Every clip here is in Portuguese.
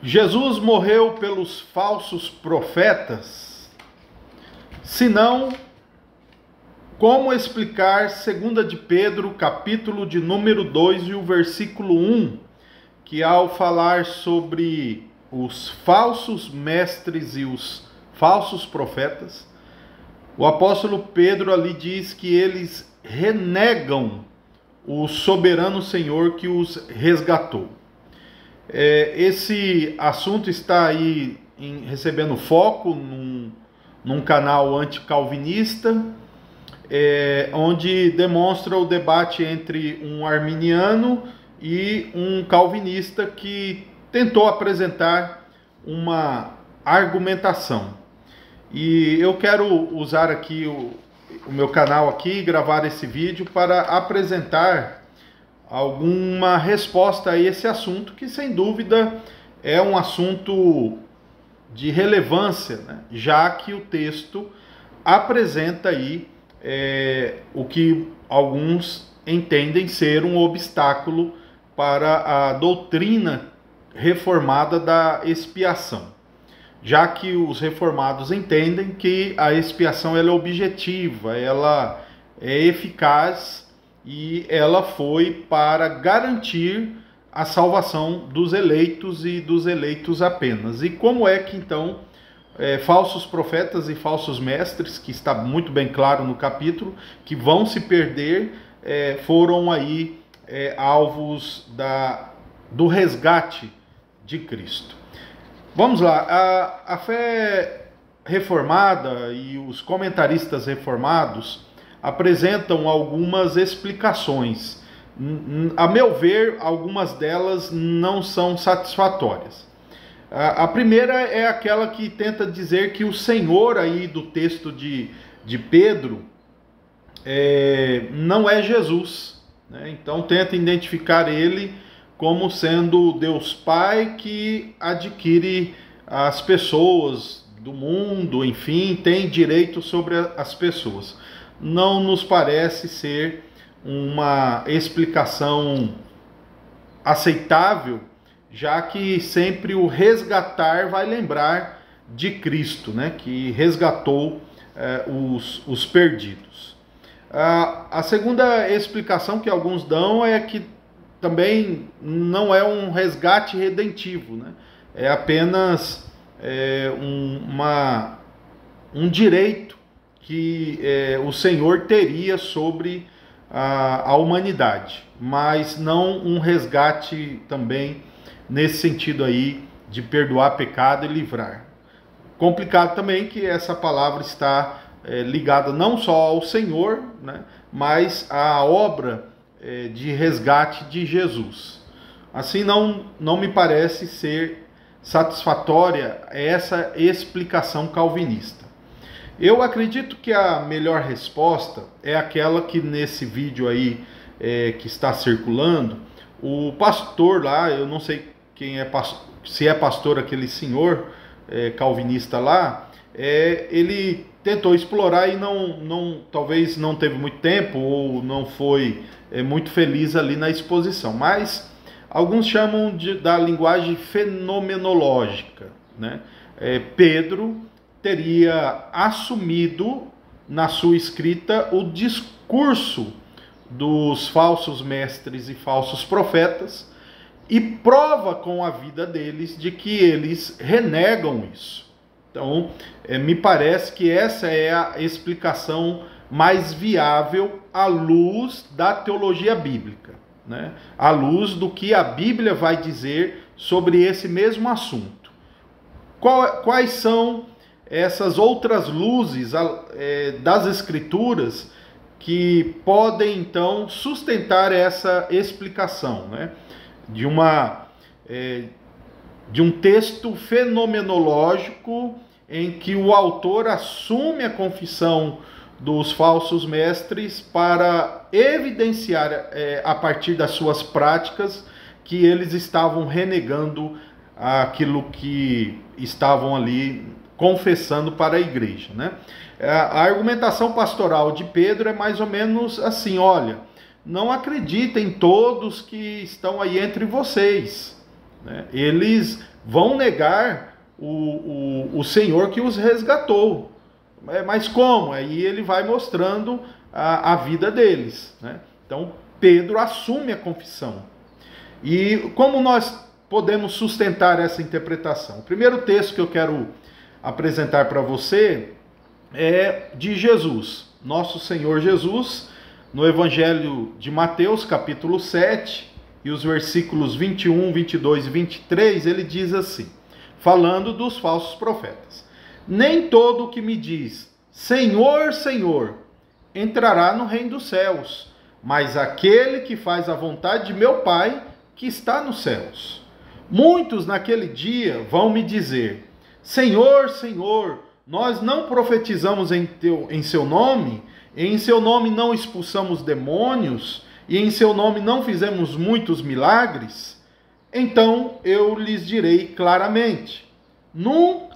Jesus morreu pelos falsos profetas? Se não, como explicar 2 de Pedro, capítulo de número 2 e o versículo 1, que ao falar sobre os falsos mestres e os falsos profetas, o apóstolo Pedro ali diz que eles renegam o soberano Senhor que os resgatou. Esse assunto está aí recebendo foco num canal anticalvinista, onde demonstra o debate entre um arminiano e um calvinista que tentou apresentar uma argumentação. E eu quero usar aqui o meu canal aqui, gravar esse vídeo para apresentar alguma resposta a esse assunto, que sem dúvida é um assunto de relevância, né? Já que o texto apresenta aí o que alguns entendem ser um obstáculo para a doutrina reformada da expiação, já que os reformados entendem que a expiação ela é objetiva, ela é eficaz e ela foi para garantir a salvação dos eleitos e dos eleitos apenas. E como é que então falsos profetas e falsos mestres, que está muito bem claro no capítulo, que vão se perder, foram aí alvos do resgate de Cristo? Vamos lá, a fé reformada e os comentaristas reformados apresentam algumas explicações. A meu ver, algumas delas não são satisfatórias. A primeira é aquela que tenta dizer que o Senhor aí do texto de Pedro não é Jesus, né? Então tenta identificar ele como sendo Deus Pai que adquire as pessoas do mundo, enfim, tem direito sobre as pessoas. Não nos parece ser uma explicação aceitável, já que sempre o resgatar vai lembrar de Cristo, né, que resgatou os perdidos. A segunda explicação que alguns dão é que também não é um resgate redentivo, né? É apenas um direito que o Senhor teria sobre a humanidade, mas não um resgate também nesse sentido aí de perdoar pecado e livrar. Complicado também que essa palavra está ligada não só ao Senhor, né, mas à obra de resgate de Jesus. Assim não me parece ser satisfatória essa explicação calvinista. Eu acredito que a melhor resposta é aquela que nesse vídeo aí que está circulando, o pastor lá, eu não sei quem é pastor, se é pastor aquele senhor calvinista lá, ele tentou explorar e talvez não teve muito tempo ou não foi muito feliz ali na exposição, mas alguns chamam da linguagem fenomenológica, né? Pedro teria assumido na sua escrita o discurso dos falsos mestres e falsos profetas e prova com a vida deles de que eles renegam isso. Então, me parece que essa é a explicação mais viável à luz da teologia bíblica, né? À luz do que a Bíblia vai dizer sobre esse mesmo assunto. Quais são essas outras luzes das Escrituras que podem então sustentar essa explicação, né? De um texto fenomenológico em que o autor assume a confissão dos falsos mestres para evidenciar a partir das suas práticas que eles estavam renegando aquilo que estavam ali confessando para a igreja, né? A argumentação pastoral de Pedro é mais ou menos assim: olha, não acreditem todos que estão aí entre vocês. né? Eles vão negar o Senhor que os resgatou. Mas como? Aí ele vai mostrando a vida deles, né? Então Pedro assume a confissão. E como nós podemos sustentar essa interpretação? O primeiro texto que eu quero apresentar para você é de Jesus, nosso Senhor Jesus, no Evangelho de Mateus, capítulo 7, e os versículos 21, 22 e 23, ele diz assim, falando dos falsos profetas: nem todo o que me diz, Senhor, Senhor, entrará no reino dos céus, mas aquele que faz a vontade de meu Pai, que está nos céus. Muitos naquele dia vão me dizer, Senhor, Senhor, nós não profetizamos em seu nome, e em seu nome não expulsamos demônios, e em seu nome não fizemos muitos milagres? Então eu lhes direi claramente,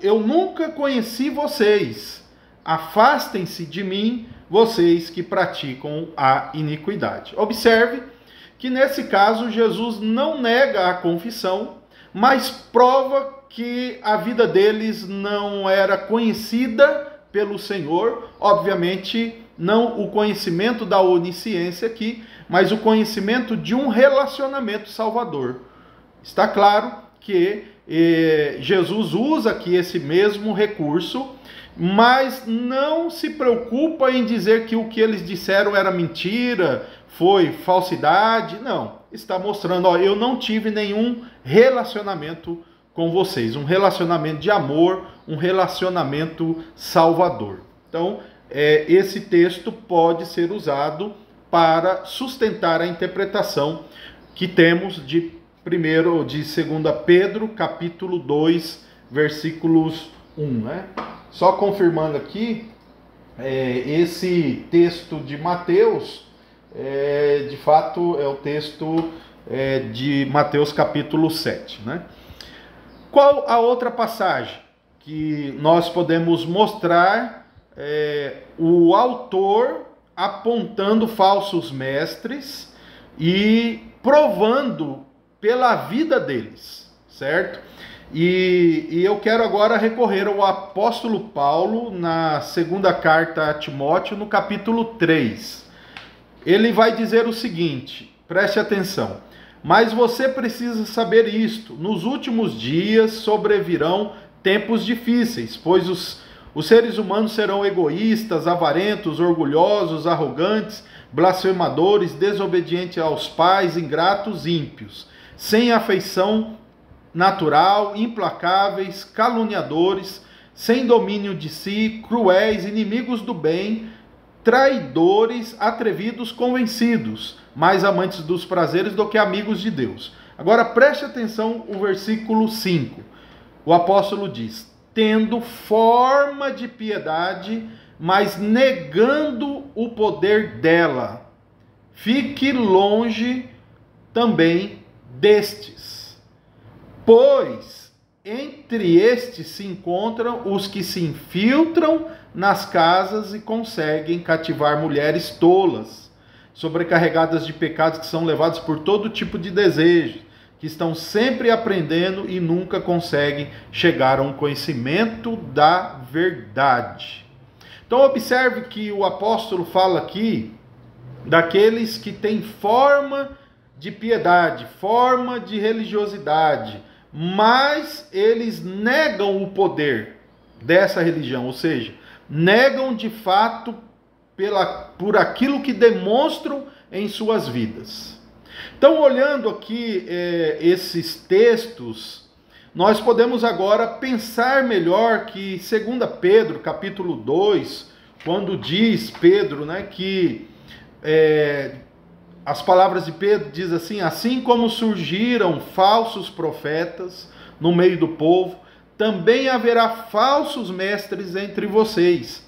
eu nunca conheci vocês, afastem-se de mim, vocês que praticam a iniquidade. Observe que nesse caso Jesus não nega a confissão, mas prova que a vida deles não era conhecida pelo Senhor, obviamente não o conhecimento da onisciência aqui, mas o conhecimento de um relacionamento salvador. Está claro que Jesus usa aqui esse mesmo recurso, mas não se preocupa em dizer que o que eles disseram era mentira, foi falsidade. Não, está mostrando, eu não tive nenhum relacionamento com vocês, um relacionamento de amor, um relacionamento salvador. Então, esse texto pode ser usado para sustentar a interpretação que temos de 2 Pedro, capítulo 2, versículos 1, né? Só confirmando aqui, esse texto de Mateus, de fato, é o texto de Mateus capítulo 7, né? Qual a outra passagem que nós podemos mostrar o autor apontando falsos mestres e provando pela vida deles, certo? E eu quero agora recorrer ao apóstolo Paulo na segunda carta a Timóteo, no capítulo 3. Ele vai dizer o seguinte, preste atenção: mas você precisa saber isto, nos últimos dias sobrevirão tempos difíceis, pois os seres humanos serão egoístas, avarentos, orgulhosos, arrogantes, blasfemadores, desobedientes aos pais, ingratos, ímpios, sem afeição natural, implacáveis, caluniadores, sem domínio de si, cruéis, inimigos do bem, traidores, atrevidos, convencidos, mais amantes dos prazeres do que amigos de Deus. Agora preste atenção o versículo 5. O apóstolo diz: tendo forma de piedade, mas negando o poder dela. Fique longe também destes, pois entre estes se encontram os que se infiltram nas casas e conseguem cativar mulheres tolas, sobrecarregadas de pecados, que são levadas por todo tipo de desejo, que estão sempre aprendendo e nunca conseguem chegar a um conhecimento da verdade. Então observe que o apóstolo fala aqui daqueles que têm forma de piedade, forma de religiosidade, mas eles negam o poder dessa religião, ou seja, negam de fato por aquilo que demonstram em suas vidas. Então, olhando aqui esses textos, nós podemos agora pensar melhor que 2 Pedro, capítulo 2, quando diz Pedro, né, que as palavras de Pedro diz assim: assim como surgiram falsos profetas no meio do povo, também haverá falsos mestres entre vocês.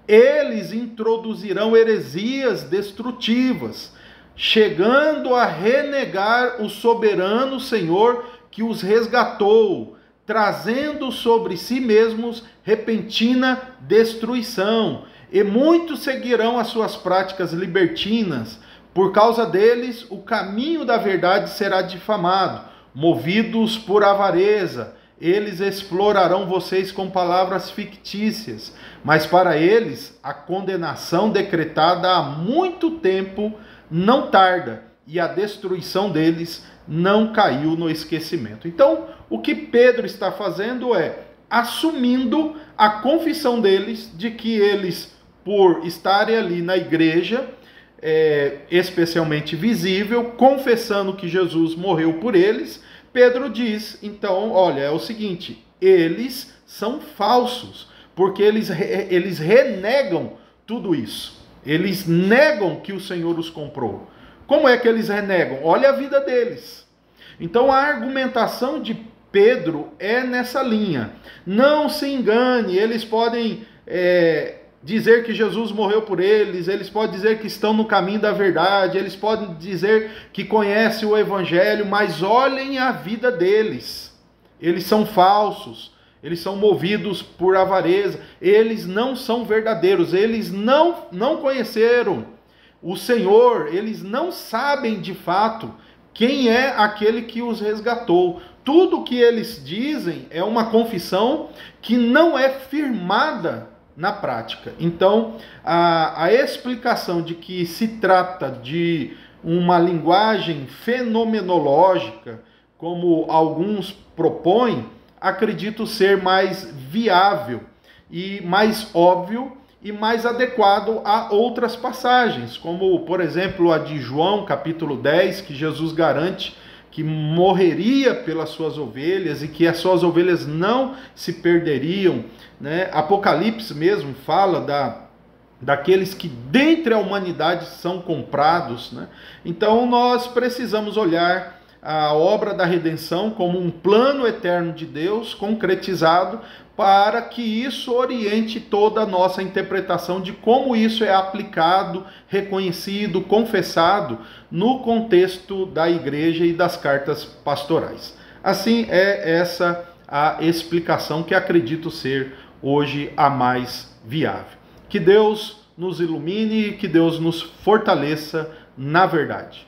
Eles introduzirão heresias destrutivas, chegando a renegar o soberano Senhor que os resgatou, trazendo sobre si mesmos repentina destruição. E muitos seguirão as suas práticas libertinas. Por causa deles, o caminho da verdade será difamado, movidos por avareza. Eles explorarão vocês com palavras fictícias, mas para eles a condenação decretada há muito tempo não tarda, e a destruição deles não caiu no esquecimento. Então, o que Pedro está fazendo é assumindo a confissão deles de que eles, por estarem ali na igreja, especialmente visível, confessando que Jesus morreu por eles, Pedro diz, então, olha, é o seguinte, eles são falsos, porque eles renegam tudo isso. Eles negam que o Senhor os comprou. Como é que eles renegam? Olha a vida deles. Então a argumentação de Pedro é nessa linha. Não se engane, eles podem dizer que Jesus morreu por eles, eles podem dizer que estão no caminho da verdade, eles podem dizer que conhecem o Evangelho, mas olhem a vida deles. Eles são falsos, eles são movidos por avareza, eles não são verdadeiros, eles não conheceram o Senhor, eles não sabem de fato quem é aquele que os resgatou. Tudo o que eles dizem é uma confissão que não é firmada na prática. Então, a explicação de que se trata de uma linguagem fenomenológica, como alguns propõem, acredito ser mais viável e mais óbvio e mais adequado a outras passagens, como, por exemplo, a de João, capítulo 10, que Jesus garante que morreria pelas suas ovelhas e que as suas ovelhas não se perderiam, né? Apocalipse mesmo fala daqueles que dentre a humanidade são comprados, né? Então nós precisamos olhar a obra da redenção como um plano eterno de Deus concretizado, para que isso oriente toda a nossa interpretação de como isso é aplicado, reconhecido, confessado no contexto da igreja e das cartas pastorais. Assim, é essa a explicação que acredito ser hoje a mais viável. Que Deus nos ilumine e que Deus nos fortaleça na verdade.